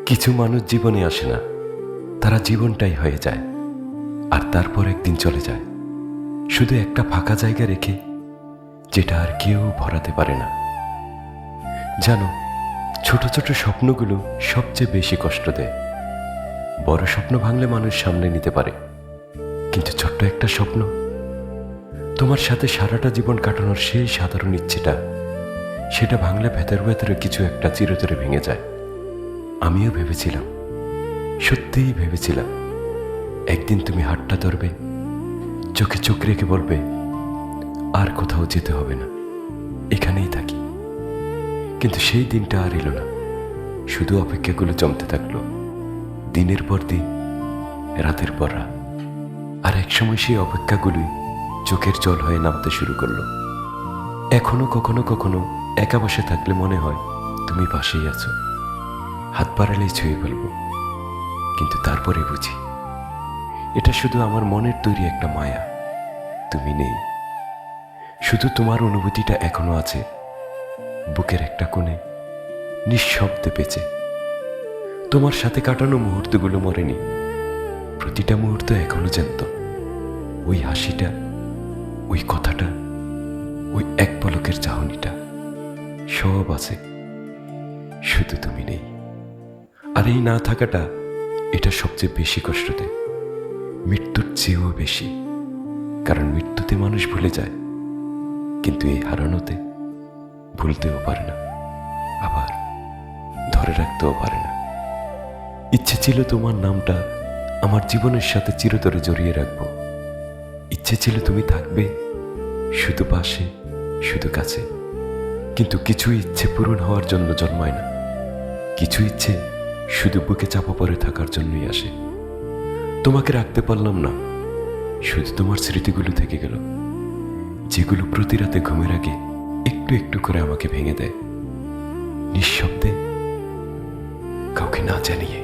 কিছু মানুষ জীবনে আসে না, তারা জীবনটাই হয়ে যায়, আর তারপর একদিন চলে যায় শুধু একটা ফাঁকা জায়গা রেখে, যেটা আর কেউ ভরাতে পারে না। জানো, ছোট ছোট স্বপ্নগুলো সবচেয়ে বেশি কষ্ট দেয়। বড় স্বপ্ন ভাঙলে মানুষ সামলে নিতে পারে, কিন্তু ছোট্ট একটা স্বপ্ন, তোমার সাথে সারাটা জীবন কাটানোর সেই সাধারণ ইচ্ছেটা, সেটা ভাঙলে ভেতর ভেতরে কিছু একটা চিরতরে ভেঙে যায়। আমিও ভেবেছিলাম, সত্যিই ভেবেছিলাম, একদিন তুমি হাতটা ধরবে, চোখে চোখ রেখে বলবে, আর কোথাও যেতে হবে না, এখানেই থাকি। কিন্তু সেই দিনটা আর এলো না। শুধু অপেক্ষাগুলো জমতে থাকলো, দিনের পর দিন, রাতের পর রাত। আর একসময় সেই অপেক্ষাগুলোই চোখের জল হয়ে নামতে শুরু করলো। এখনো কখনো কখনো একা বসে থাকলে মনে হয় তুমি পাশেই আছো, হাত বাড়ালেই ছুঁয়ে ফেলবো। কিন্তু তারপরে বুঝি এটা শুধু আমার মনের তৈরি একটা মায়া। তুমি নেই, শুধু তোমার অনুভূতিটা এখনো আছে বুকের একটা কোণে, নিঃশব্দে বেঁচে। তোমার সাথে কাটানো মুহূর্তগুলো মরেনি, প্রতিটা মুহূর্ত এখনো জ্যান্ত। ওই হাসিটা, ওই কথাটা, ওই এক পলকের চাহনিটা, সব আছে, শুধু তুমি নেই। আর এই না থাকাটা, এটা সবচেয়ে বেশি কষ্ট দেয়, মৃত্যুর চেয়েও বেশি। কারণ মৃত্যুতে মানুষ ভুলে যায়, কিন্তু এই হারানোতে ভুলতেও পারে না, আবার ধরে রাখতেও পারে না। ইচ্ছে ছিল তোমার নামটা আমার জীবনের সাথে চিরতরে জড়িয়ে রাখবো। ইচ্ছে ছিল তুমি থাকবে শুধু পাশে, শুধু কাছে। কিন্তু কিছু ইচ্ছে পূরণ হওয়ার জন্য জন্মায় না, কিছু ইচ্ছে শুধু বুকে চাপা পড়ে থাকার জন্যই আসে। তোমাকে রাখতে পারলাম না, শুধু তোমার স্মৃতিগুলো থেকে গেল, যেগুলো প্রতি রাতে ঘুমের আগে একটু একটু করে আমাকে ভেঙে দেয়, নিঃশব্দে, কাউকে না জানিয়ে।